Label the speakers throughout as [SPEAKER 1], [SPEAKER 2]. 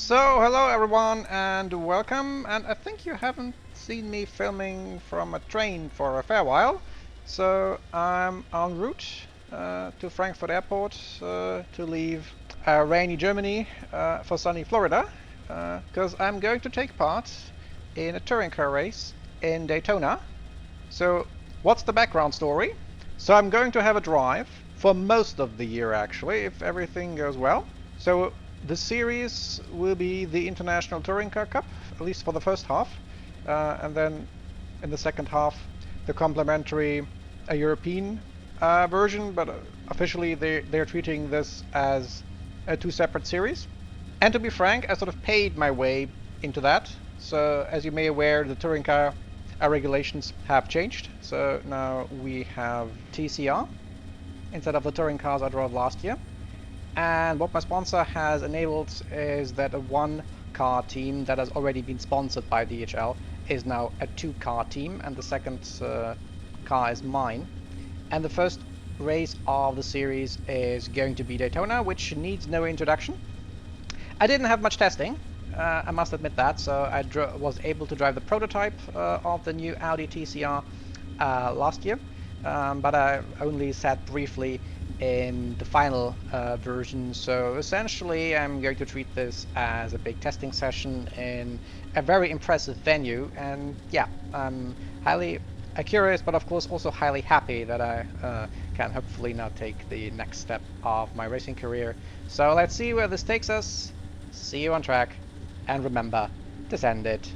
[SPEAKER 1] So, hello everyone and welcome, and I think you haven't seen me filming from a train for a fair while. So I'm en route to Frankfurt Airport to leave rainy Germany for sunny Florida, because I'm going to take part in a touring car race in Daytona. So what's the background story? So I'm going to have a drive for most of the year actually, if everything goes well. So the series will be the International Touring Car Cup, at least for the first half, and then in the second half the complementary European version, but officially they're treating this as two separate series. And to be frank, I sort of paid my way into that. So as you may aware, the touring car regulations have changed. So now we have TCR instead of the touring cars I drove last year. And what my sponsor has enabled is that a one-car team that has already been sponsored by DHL is now a two-car team, and the second car is mine. And the first race of the series is going to be Daytona, which needs no introduction. I didn't have much testing, I must admit that, so I was able to drive the prototype of the new Audi TCR last year, but I only sat briefly in the final version. So essentially I'm going to treat this as a big testing session in a very impressive venue, and yeah, I'm highly curious, but of course also highly happy that I can hopefully now take the next step of my racing career. So let's see where this takes us. See you on track, and remember to send it.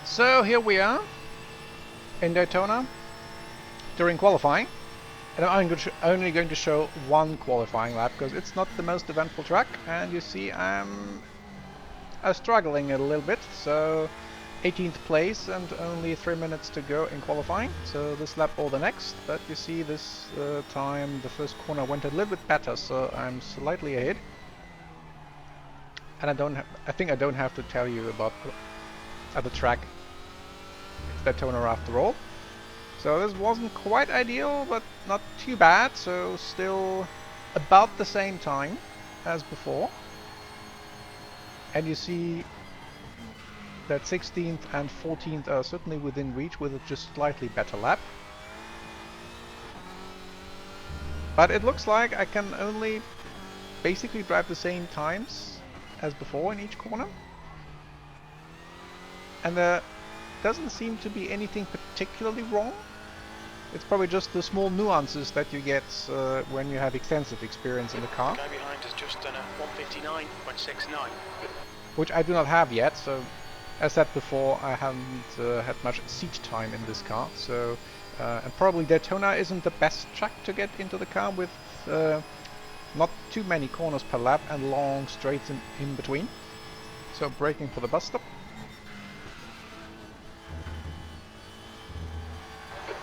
[SPEAKER 1] So here we are in Daytona during qualifying, and I'm only going to show one qualifying lap because it's not the most eventful track, and you see I'm struggling a little bit. So 18th place and only 3 minutes to go in qualifying, so this lap or the next. But you see this time the first corner went a little bit better, so I'm slightly ahead. And I think I don't have to tell you about the track. It's Daytona after all. So this wasn't quite ideal, but not too bad, so still about the same time as before. And you see that 16th and 14th are certainly within reach with a just slightly better lap. But it looks like I can only basically drive the same times as before in each corner. And there doesn't seem to be anything particularly wrong. It's probably just the small nuances that you get when you have extensive experience in the car.
[SPEAKER 2] The guy behind has just done a 159.69.
[SPEAKER 1] Which I do not have yet, so as said before, I haven't had much seat time in this car, so and probably Daytona isn't the best track to get into the car with not too many corners per lap and long straights in between. So braking for the bus stop.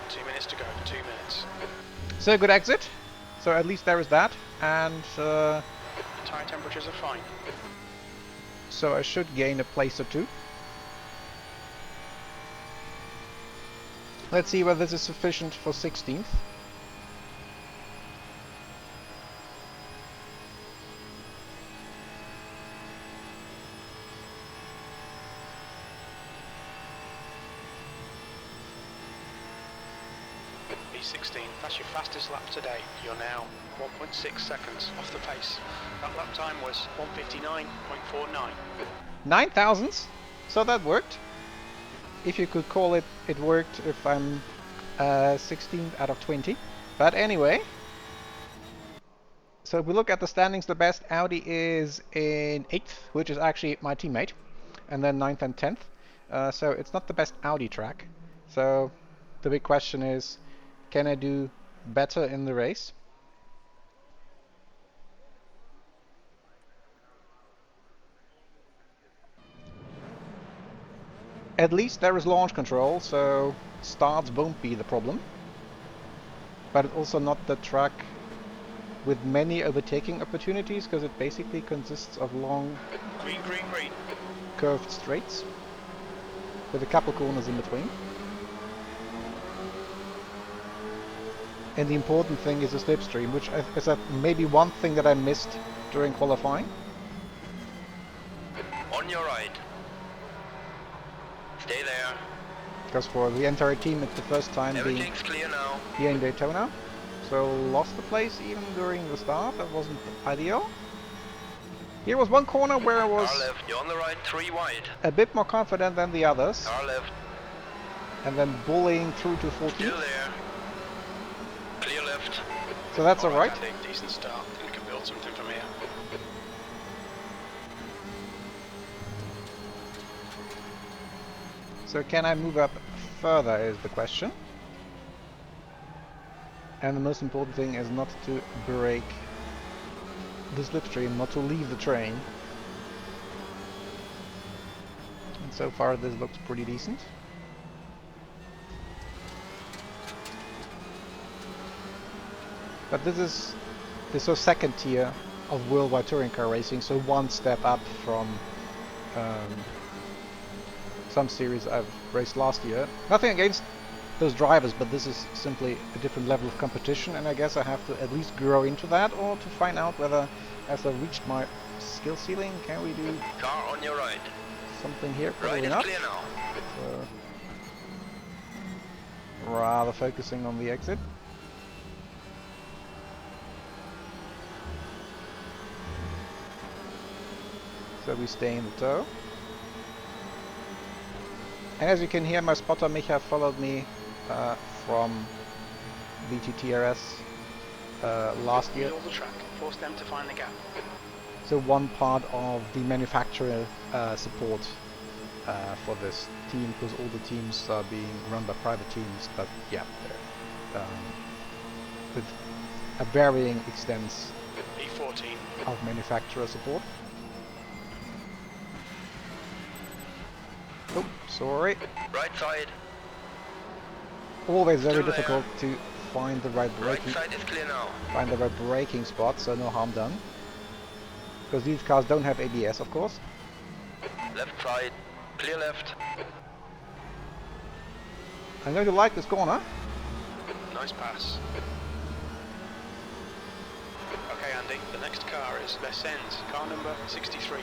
[SPEAKER 2] 2 minutes to go, 2 minutes.
[SPEAKER 1] So good exit, so at least there is that, and
[SPEAKER 2] The tyre temperatures are fine.
[SPEAKER 1] so I should gain a place or two. Let's see whether this is sufficient for 16th.
[SPEAKER 2] B16, that's your fastest lap today. You're now 1.6 seconds off the pace. That lap time was 159.49.
[SPEAKER 1] 9 thousandths, so that worked. If you could call it, it worked if I'm 16th out of 20. But anyway, so if we look at the standings, the best Audi is in 8th, which is actually my teammate, and then 9th and 10th. so it's not the best Audi track. So the big question is, can I do better in the race? At least there is launch control, so starts won't be the problem. But it's also not the track with many overtaking opportunities, because it basically consists of long
[SPEAKER 2] Green, green, green.
[SPEAKER 1] curved straights with a couple corners in between. And the important thing is the slipstream, which is maybe one thing that I missed during qualifying.
[SPEAKER 2] On your right. Stay there.
[SPEAKER 1] Because for the entire team it's the first time being
[SPEAKER 2] Clear now.
[SPEAKER 1] here in Daytona. So lost the place even during the start, that wasn't ideal. Here was one corner where I was
[SPEAKER 2] Car left, you're on the right, 3 wide.
[SPEAKER 1] a bit more confident than the others.
[SPEAKER 2] Car left.
[SPEAKER 1] And then bullying through to 14th.
[SPEAKER 2] Still there. Clear left.
[SPEAKER 1] So that's alright.
[SPEAKER 2] Andy, decent start. We can build something from here.
[SPEAKER 1] So can I move up further is the question. And the most important thing is not to break the slipstream, not to leave the train. And so far this looks pretty decent. But this is the second tier of worldwide touring car racing, so one step up from some series I've raced last year. Nothing against those drivers, but this is simply a different level of competition, and I guess I have to at least grow into that, or to find out whether, as I've reached my skill ceiling, can we do
[SPEAKER 2] Car on your right.
[SPEAKER 1] something here? Probably
[SPEAKER 2] Right is
[SPEAKER 1] not.
[SPEAKER 2] clear now.
[SPEAKER 1] So, rather focusing on the exit. So we stay in the tow. And as you can hear, my spotter Micha followed me from VTTRS last year.
[SPEAKER 2] Middle of the track. Force them to find the gap.
[SPEAKER 1] So one part of the manufacturer support for this team, because all the teams are being run by private teams, but yeah, they're with a varying extents
[SPEAKER 2] E14.
[SPEAKER 1] of manufacturer support. Oh, sorry.
[SPEAKER 2] Right side.
[SPEAKER 1] Always very
[SPEAKER 2] Still
[SPEAKER 1] difficult to find the right
[SPEAKER 2] Right
[SPEAKER 1] braking,
[SPEAKER 2] side is clear now.
[SPEAKER 1] find the right braking spot, so no harm done. Because these cars don't have ABS, of course.
[SPEAKER 2] Left side. Clear left.
[SPEAKER 1] I'm going to like this corner.
[SPEAKER 2] Nice pass. Okay, Andy. The next car is Les Ends. Car number 63.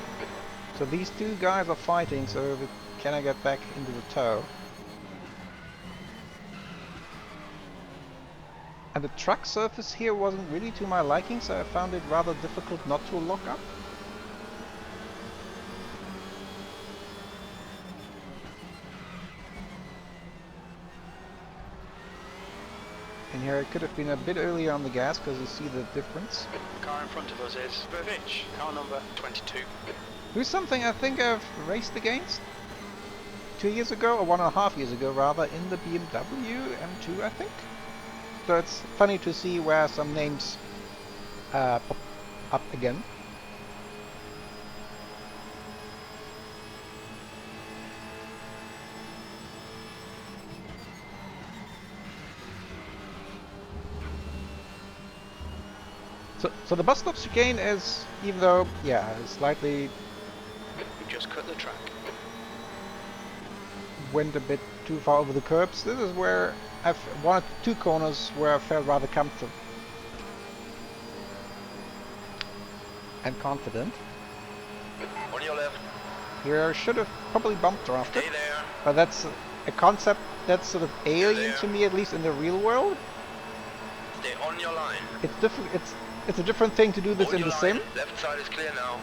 [SPEAKER 1] So these two guys are fighting, so can I get back into the tow? And the track surface here wasn't really to my liking, so I found it rather difficult not to lock up. And here I could have been a bit earlier on the gas, because you see the difference.
[SPEAKER 2] The car in front of us is Vervich. Car number 22.
[SPEAKER 1] Who's something I think I've raced against 2 years ago, or 1.5 years ago rather, in the BMW M2 I think. So it's funny to see where some names pop up again. So the bus stop chicane is, even though, yeah, slightly
[SPEAKER 2] We just cut the track.
[SPEAKER 1] went a bit too far over the curbs. This is where I've one or two corners where I felt rather comfortable and confident.
[SPEAKER 2] On your left.
[SPEAKER 1] Here I should have probably bumped after,
[SPEAKER 2] Stay there.
[SPEAKER 1] but that's a concept that's sort of alien
[SPEAKER 2] there.
[SPEAKER 1] to me, at least in the real world.
[SPEAKER 2] Stay on your line.
[SPEAKER 1] It's different. It's a different thing to do this
[SPEAKER 2] On
[SPEAKER 1] in
[SPEAKER 2] your
[SPEAKER 1] the
[SPEAKER 2] line.
[SPEAKER 1] sim,
[SPEAKER 2] Left side is clear now.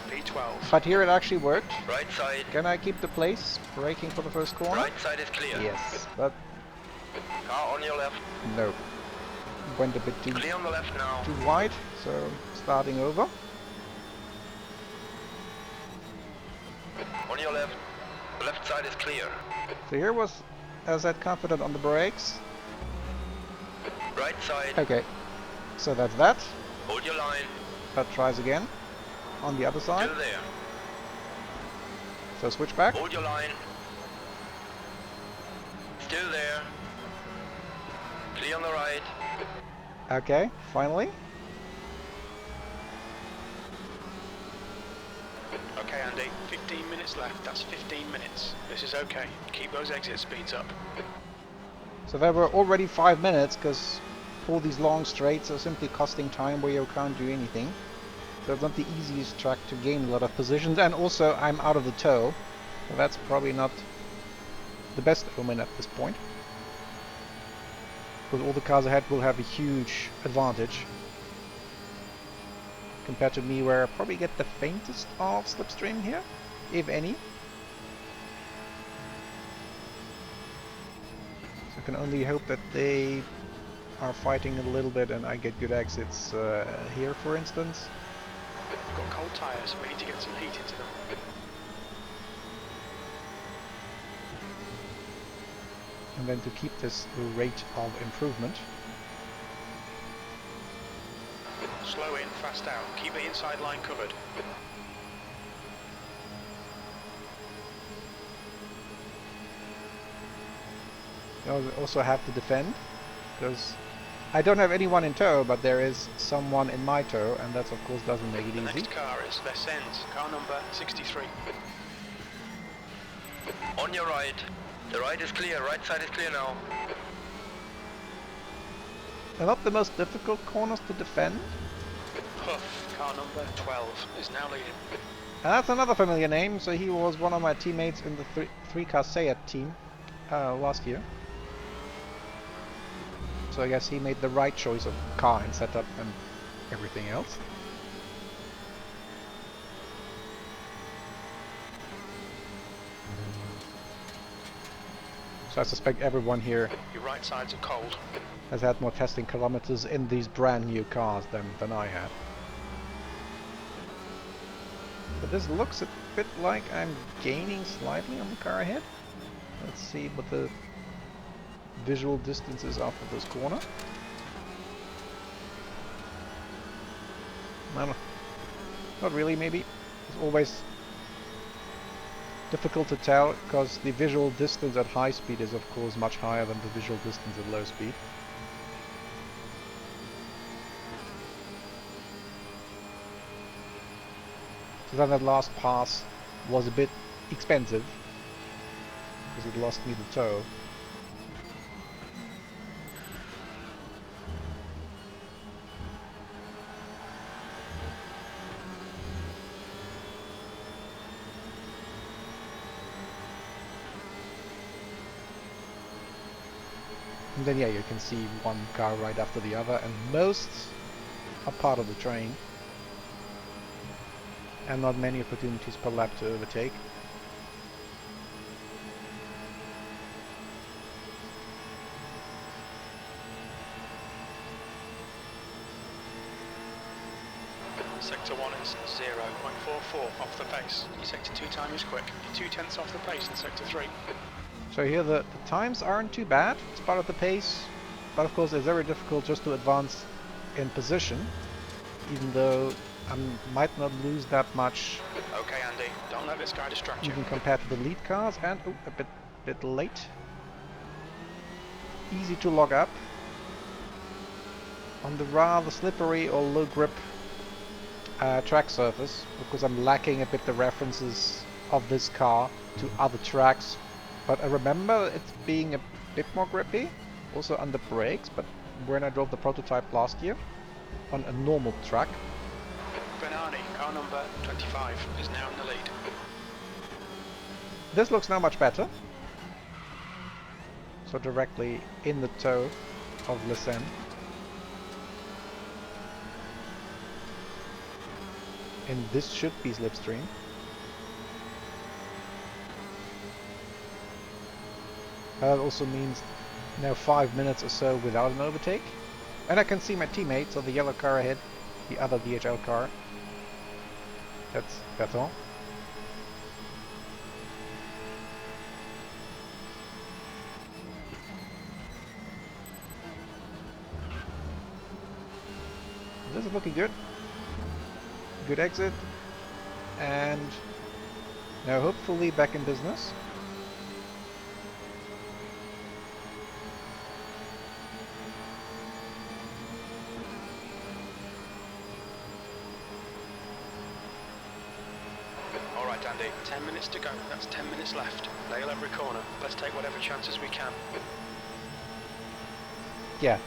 [SPEAKER 2] P12.
[SPEAKER 1] but here it actually worked.
[SPEAKER 2] Right side.
[SPEAKER 1] Can I keep the place? Braking for the first corner?
[SPEAKER 2] Right side is clear.
[SPEAKER 1] Yes, but
[SPEAKER 2] Car on your left.
[SPEAKER 1] no. Went a bit too
[SPEAKER 2] Clear on the left now.
[SPEAKER 1] wide, so starting over.
[SPEAKER 2] On your left. Left
[SPEAKER 3] side is clear.
[SPEAKER 1] So here was, as I said, confident on the brakes.
[SPEAKER 3] Right side.
[SPEAKER 1] Okay, so that's that.
[SPEAKER 3] Hold your line.
[SPEAKER 1] That tries again on the other side.
[SPEAKER 3] Still there.
[SPEAKER 1] So switch back.
[SPEAKER 3] Hold your line. Still there. Clear on the right.
[SPEAKER 1] Okay, finally.
[SPEAKER 2] Okay, Andy, 15 minutes left. That's 15 minutes. This is okay. Keep those exit speeds up.
[SPEAKER 1] So there were already 5 minutes because all these long straights are simply costing time where you can't do anything. So it's not the easiest track to gain a lot of positions, and also I'm out of the tow. So that's probably not the best omen at this point. Because all the cars ahead will have a huge advantage compared to me, where I probably get the faintest of slipstream here, if any. So I can only hope that they are fighting a little bit and I get good exits here, for instance.
[SPEAKER 2] We've got cold tyres. We need to get some heat into them.
[SPEAKER 1] And then to keep this rate of improvement.
[SPEAKER 2] Slow in, fast out. Keep the inside line covered.
[SPEAKER 1] You also have to defend, because I don't have anyone in tow, but there is someone in my tow, and that of course doesn't make it
[SPEAKER 2] The
[SPEAKER 1] easy.
[SPEAKER 2] next car is Lessen's, car number 63.
[SPEAKER 3] On your right. The right is clear. Right side is clear now.
[SPEAKER 1] They're not the most difficult corners to defend.
[SPEAKER 2] Huff, car number 12, is now leading.
[SPEAKER 1] And that's another familiar name, so he was one of my teammates in the three-car Seat team last year. So I guess he made the right choice of car and setup and everything else. So I suspect everyone here
[SPEAKER 2] Your right sides are cold.
[SPEAKER 1] has had more testing kilometers in these brand new cars than I had. But this looks a bit like I'm gaining slightly on the car ahead. Let's see what the visual distance is after this corner. No, not really, maybe. It's always difficult to tell because the visual distance at high speed is of course much higher than the visual distance at low speed. So then that last pass was a bit expensive because it lost me the tow. And then yeah, you can see one car right after the other, and most are part of the train. And not many opportunities per lap to overtake.
[SPEAKER 2] Sector 1 is 0.44 off the pace. Your sector 2 time is quick. You're 2/10 off the pace in sector 3.
[SPEAKER 1] So here the times aren't too bad, it's part of the pace, but of course it's very difficult just to advance in position, even though I might not lose that much.
[SPEAKER 2] Okay, Andy, don't let this guy distract you.
[SPEAKER 1] Even compared to the lead cars, and oh, a bit late. Easy to log up on the rather slippery or low grip track surface, because I'm lacking a bit the references of this car to other tracks. But I remember it being a bit more grippy, also under brakes, but when I drove the prototype last year on a normal track.
[SPEAKER 2] Benani, car number 25, is now in the lead.
[SPEAKER 1] This looks now much better. So directly in the toe of Lessen. And this should be slipstream. That also means now 5 minutes or so without an overtake. And I can see my teammates, so the yellow car ahead, the other DHL car. That's all. looking good. Good exit. And now hopefully back in business.
[SPEAKER 2] Alright Andy, 10 minutes to go. That's 10 minutes left. Nail every corner. Let's take whatever chances we can.
[SPEAKER 1] Yeah.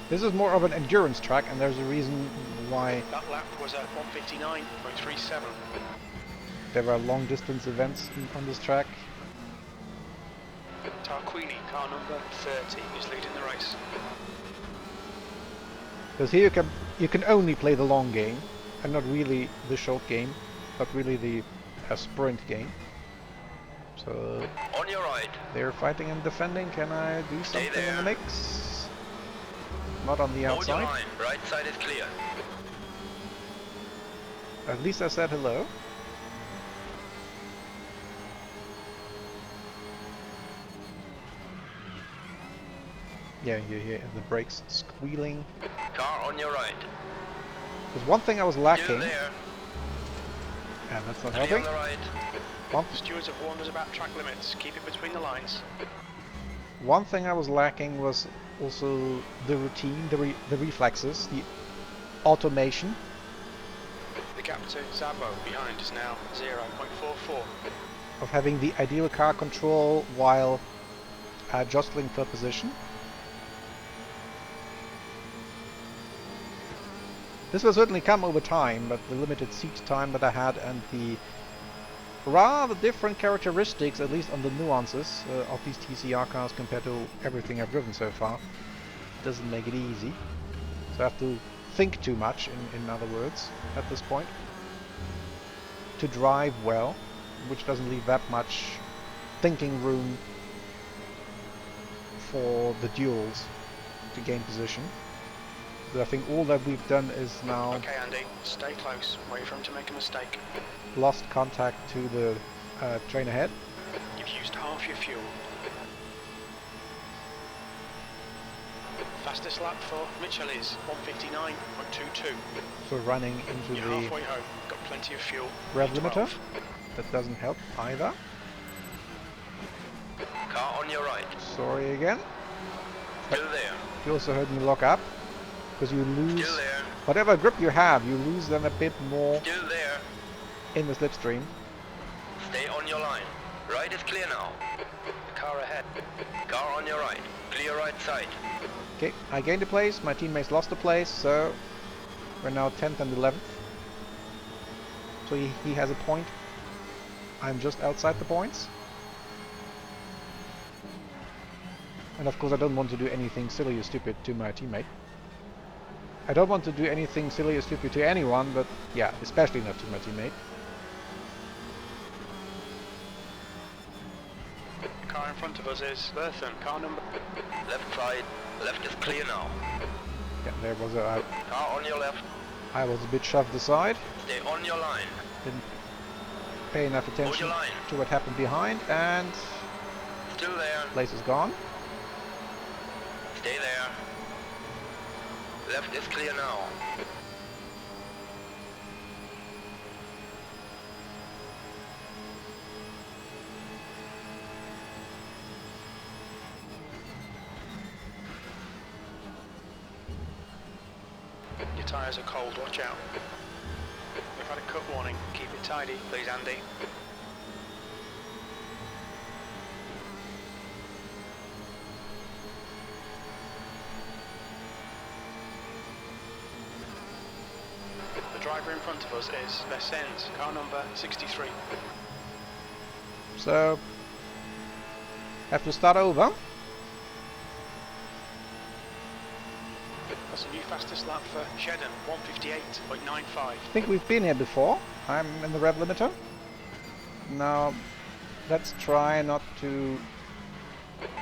[SPEAKER 1] This is more of an endurance track, and there's a reason why
[SPEAKER 2] That lap was at 1:59.37.
[SPEAKER 1] there are long distance events on this track.
[SPEAKER 2] Tarquini, car number 30, is leading the race.
[SPEAKER 1] Because here you can only play the long game, and not really the short game, but really the sprint game. So
[SPEAKER 3] On your right.
[SPEAKER 1] they're fighting and defending. Can I do
[SPEAKER 3] Stay
[SPEAKER 1] something in the
[SPEAKER 3] there.
[SPEAKER 1] mix? Not on the
[SPEAKER 3] Hold your
[SPEAKER 1] outside.
[SPEAKER 3] line. Right side is clear.
[SPEAKER 1] At least I said hello. Yeah, you hear the brakes squealing.
[SPEAKER 3] Car on your right.
[SPEAKER 1] There's one thing I was
[SPEAKER 3] Still
[SPEAKER 1] lacking,
[SPEAKER 3] there.
[SPEAKER 1] and that's not
[SPEAKER 3] Clear on
[SPEAKER 1] helping.
[SPEAKER 3] the right.
[SPEAKER 2] Stewards have warned us about track limits. Keep it between the lines.
[SPEAKER 1] One thing I was lacking was also the routine, the reflexes, the automation.
[SPEAKER 2] The gap to Zabo behind is now 0.44.
[SPEAKER 1] Of having the ideal car control while jostling for position. This will certainly come over time, but the limited seat time that I had and the rather different characteristics, at least on the nuances of these TCR cars compared to everything I've driven so far, doesn't make it easy. So I have to think too much, in other words, at this point, to drive well, which doesn't leave that much thinking room for the duels to gain position. But I think all that we've done is now
[SPEAKER 2] Okay Andy, stay close. Wait for him to make a mistake.
[SPEAKER 1] lost contact to the train ahead.
[SPEAKER 2] You've used half your fuel. Fastest lap for Mitchell is 1:59.22.
[SPEAKER 1] So running into
[SPEAKER 2] You're
[SPEAKER 1] the
[SPEAKER 2] halfway home. Got plenty of fuel.
[SPEAKER 1] rev
[SPEAKER 2] B12.
[SPEAKER 1] limiter. That doesn't help either.
[SPEAKER 3] Car on your right.
[SPEAKER 1] Sorry again.
[SPEAKER 3] Still there.
[SPEAKER 1] You also heard me lock up, because you lose
[SPEAKER 3] Still there.
[SPEAKER 1] whatever grip you have, you lose then a bit more
[SPEAKER 3] Still there.
[SPEAKER 1] in the slipstream.
[SPEAKER 3] Stay on your line. Right is clear now.
[SPEAKER 2] Car ahead.
[SPEAKER 3] Car on your right. Clear right side.
[SPEAKER 1] Okay, I gained a place, my teammates lost a place, so we're now 10th and 11th. So he has a point. I'm just outside the points. And of course I don't want to do anything silly or stupid to my teammate. I don't want to do anything silly or stupid to anyone, but yeah, especially not to my teammate.
[SPEAKER 2] The car in front of us is Bertham. Car number.
[SPEAKER 3] Left side. Left is clear now.
[SPEAKER 1] Yeah, there was a...
[SPEAKER 3] Car on your left.
[SPEAKER 1] I was a bit shoved aside.
[SPEAKER 3] Stay on your line.
[SPEAKER 1] Didn't pay enough
[SPEAKER 3] Hold
[SPEAKER 1] attention
[SPEAKER 3] your line.
[SPEAKER 1] to what happened behind, and
[SPEAKER 3] Still there.
[SPEAKER 1] place is gone.
[SPEAKER 3] Stay there. Left is clear now.
[SPEAKER 2] Your tyres are cold, watch out. We've had a cut warning. Keep it tidy, please Andy. The driver in front of us is Bessen's, car number 63.
[SPEAKER 1] So, have to start over.
[SPEAKER 2] That's a new fastest lap for Shedden, 1:58.95.
[SPEAKER 1] I think we've been here before. I'm in the rev limiter. Now, let's try not to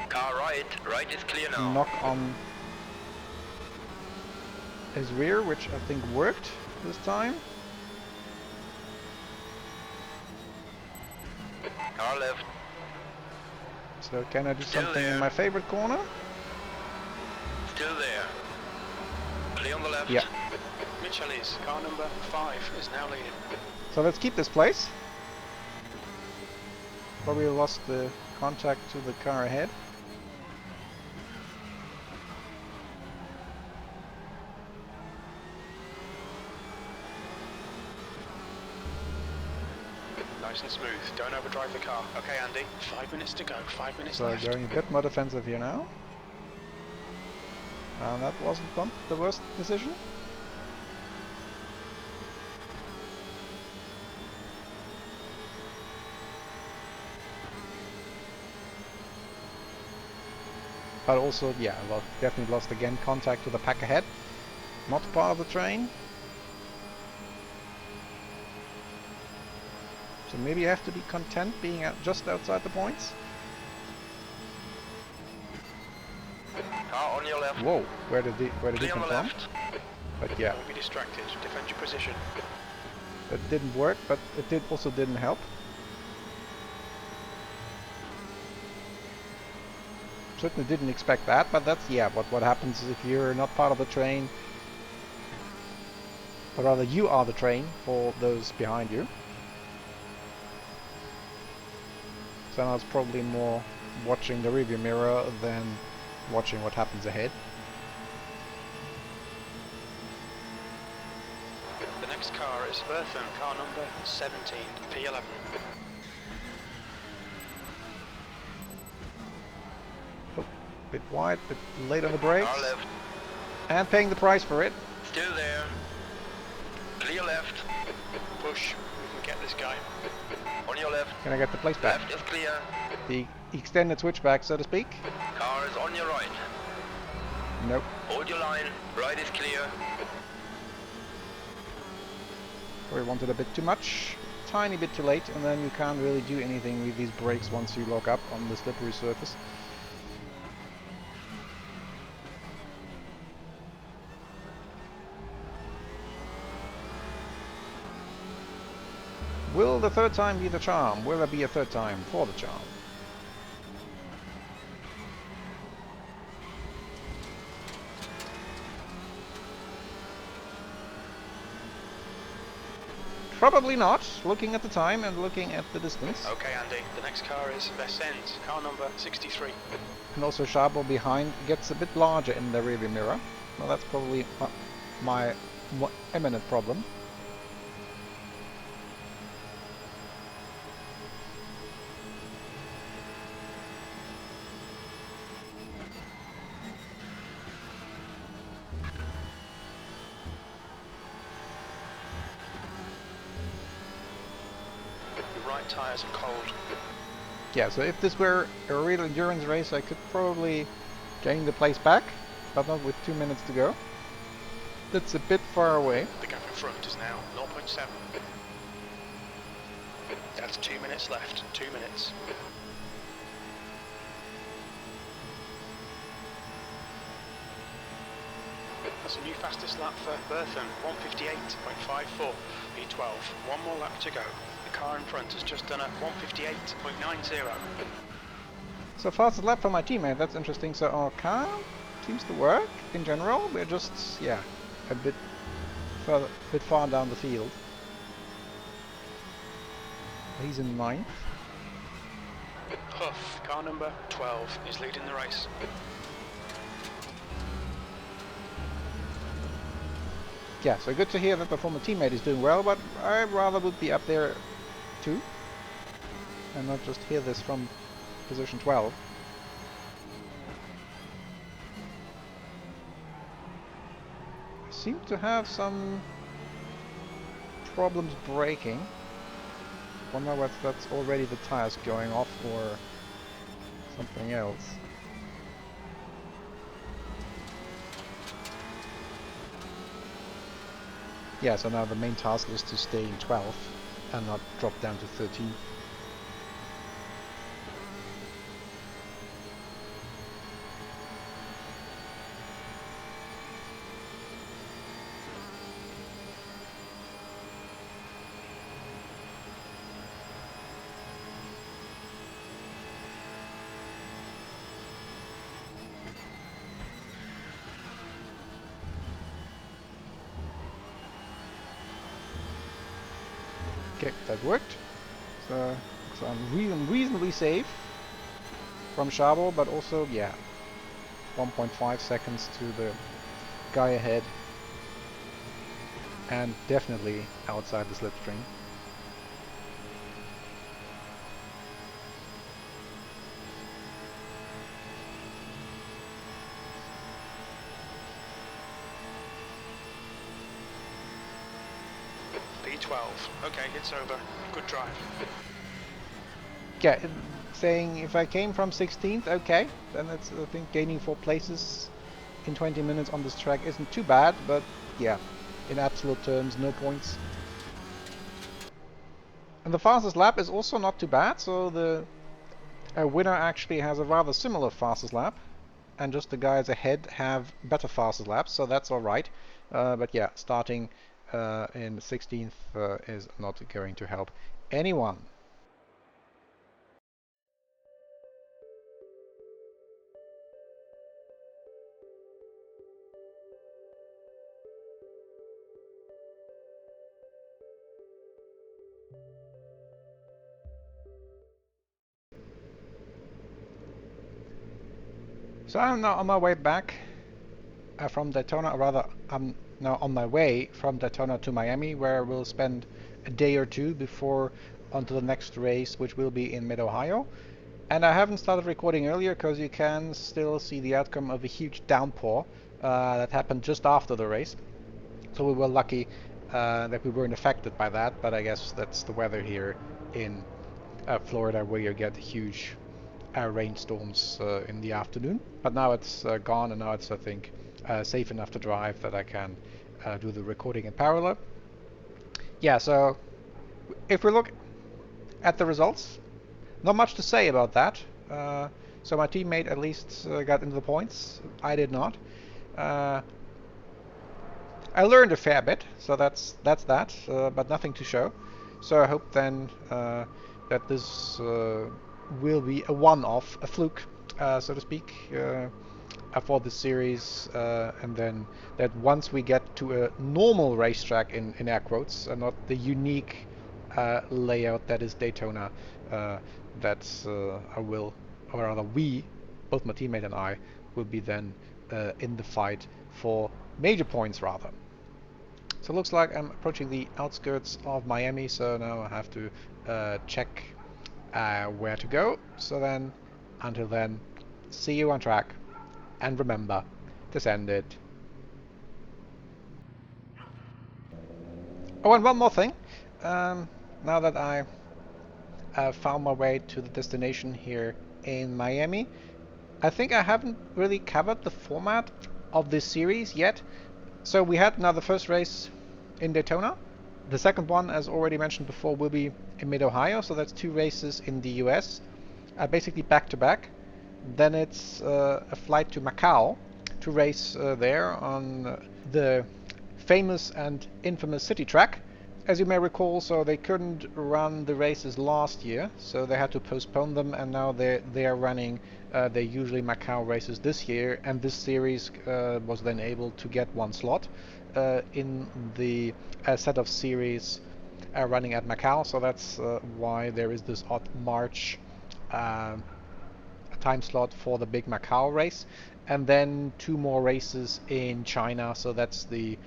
[SPEAKER 3] Car right. Right is clear now.
[SPEAKER 1] knock on his rear, which I think worked this time.
[SPEAKER 3] Car left.
[SPEAKER 1] So can I do
[SPEAKER 3] Still
[SPEAKER 1] something in
[SPEAKER 3] there.
[SPEAKER 1] my favorite corner?
[SPEAKER 3] Still there. Clear on the left.
[SPEAKER 1] Yeah.
[SPEAKER 2] Michelis, car number 5 is now leading.
[SPEAKER 1] So let's keep this place. Probably lost the contact to the car ahead.
[SPEAKER 2] Nice and smooth, don't overdrive the car. Okay Andy, 5 minutes to go, 5 minutes
[SPEAKER 1] So
[SPEAKER 2] left.
[SPEAKER 1] going a bit more defensive here now. And that wasn't the worst decision. But also, yeah, definitely lost again contact with the pack ahead. Not part of the train. So maybe you have to be content being just outside the points.
[SPEAKER 3] Car on your left.
[SPEAKER 1] Whoa, where did he
[SPEAKER 3] Clear
[SPEAKER 1] come
[SPEAKER 3] on the
[SPEAKER 1] from?
[SPEAKER 3] left.
[SPEAKER 1] But yeah,
[SPEAKER 2] Don't be distracted, defend your position.
[SPEAKER 1] it didn't work, but it also didn't help. Certainly didn't expect that, but that's, yeah, what happens if you're not part of the train. Or rather, you are the train for those behind you. So now it's probably more watching the rearview mirror than watching what happens ahead.
[SPEAKER 2] The next car is Bertham, car number 17, P11.
[SPEAKER 1] Oh, bit wide, bit late on the brakes.
[SPEAKER 3] Car left.
[SPEAKER 1] And paying the price for it.
[SPEAKER 3] Still there. Clear left.
[SPEAKER 2] Push, we can get this guy.
[SPEAKER 3] On your left.
[SPEAKER 1] Can I get the place back?
[SPEAKER 3] Left is clear.
[SPEAKER 1] The extended switchback, so to speak.
[SPEAKER 3] Car is on your right.
[SPEAKER 1] Nope.
[SPEAKER 3] Hold your line. Right is clear.
[SPEAKER 1] We wanted a bit too much, tiny bit too late, and then you can't really do anything with these brakes once you lock up on the slippery surface. Will the third time be the charm? Will there be a third time for the charm? Probably not, looking at the time and looking at the distance.
[SPEAKER 2] Okay Andy, the next car is Besent, car number 63.
[SPEAKER 1] And also Sharbo behind gets a bit larger in the rearview mirror. Well, that's probably my more eminent problem.
[SPEAKER 2] Your right tyres are cold.
[SPEAKER 1] Yeah, so if this were a real endurance race, I could probably gain the place back, but not with 2 minutes to go. That's a bit far away.
[SPEAKER 2] The gap in front is now 0.7. That's 2 minutes left, 2 minutes. That's a new fastest lap for Bertham, 158.54, P12. One more lap to go. The car in front has just done a 158.90.
[SPEAKER 1] So fastest lap for my teammate, that's interesting. So our car seems to work in general. We're just, yeah, a bit far down the field. He's in 9th.
[SPEAKER 2] Huff, car number 12, is leading the race.
[SPEAKER 1] Yeah, so good to hear that the former teammate is doing well, but I rather would be up there too, and not just hear this from position 12. I seem to have some problems braking. Wonder whether that's already the tires going off or something else. Yeah, so now the main task is to stay in 12th and not drop down to 13th. Okay, that worked. So I'm reasonably safe from Schabo, but also, yeah, 1.5 seconds to the guy ahead. And definitely outside the slipstream.
[SPEAKER 2] P12. Okay, it's over. Good drive.
[SPEAKER 1] Yeah, saying if I came from 16th, okay, then it's, I think gaining 4 places in 20 minutes on this track isn't too bad, but yeah, in absolute terms, no points. And the fastest lap is also not too bad, so the winner actually has a rather similar fastest lap, and just the guys ahead have better fastest laps, so that's alright. But yeah, starting in 16th is not going to help anyone. So I'm now on my way back from Daytona, or rather I'm now on my way from Daytona to Miami, where we'll spend a day or two before onto the next race, which will be in mid-Ohio. And I haven't started recording earlier because you can still see the outcome of a huge downpour that happened just after the race. So we were lucky that we weren't affected by that, but I guess that's the weather here in Florida, where you get huge rainstorms in the afternoon. But now it's gone, and now it's, I think, safe enough to drive that I can do the recording in parallel. Yeah, so if we look at the results, not much to say about that. So my teammate at least got into the points. I did not. I learned a fair bit, so that's that, but nothing to show. So I hope then that this will be a one-off, a fluke, so to speak, for the series, and then that once we get to a normal racetrack in air quotes, and not the unique layout that is Daytona, that's I will, or rather we, both my teammate and I, will be then in the fight for major points rather. So it looks like I'm approaching the outskirts of Miami, so now I have to check where to go. So then, until then, see you on track, and remember to send it. Oh, and one more thing. Now that I found my way to the destination here in Miami, I think I haven't really covered the format of this series yet. So we had now the first race in Daytona. The second one, as already mentioned before, will be in mid-Ohio, so that's 2 races in the US, basically back-to-back. Then it's a flight to Macau to race there on the famous and infamous city track. As you may recall, so they couldn't run the races last year, so they had to postpone them, and now they are running their usually Macau races this year, and this series was then able to get one slot in the set of series running at Macau, so that's why there is this odd March time slot for the big Macau race, and then 2 more races in China, so that's the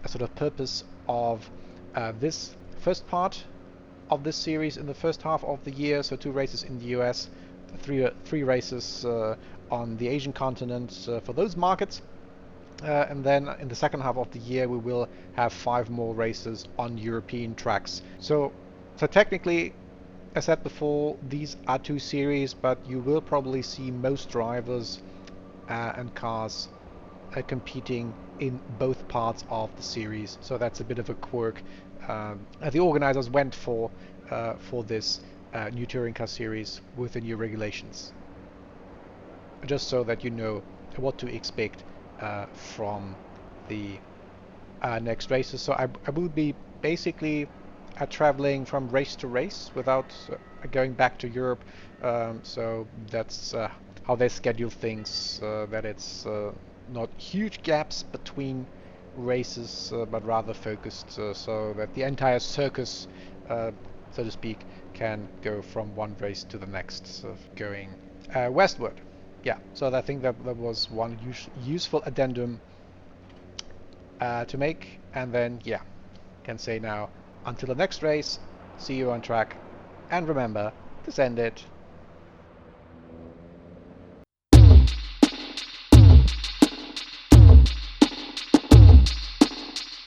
[SPEAKER 1] sort of purpose of this first part of this series in the first half of the year. So 2 races in the US, three races on the Asian continent for those markets, and then in the second half of the year we will have 5 more races on European tracks. So technically, as said before, these are 2 series, but you will probably see most drivers and cars competing in both parts of the series. So that's a bit of a quirk the organizers went for this new touring car series with the new regulations. Just so that you know what to expect from the next races. So I will be basically traveling from race to race without going back to Europe. So that's how they schedule things, that it's not huge gaps between races, but rather focused, so that the entire circus so to speak, can go from one race to the next, so going westward. Yeah, so I think that was one useful addendum to make, and then yeah, can say now until the next race, see you on track, and remember to send it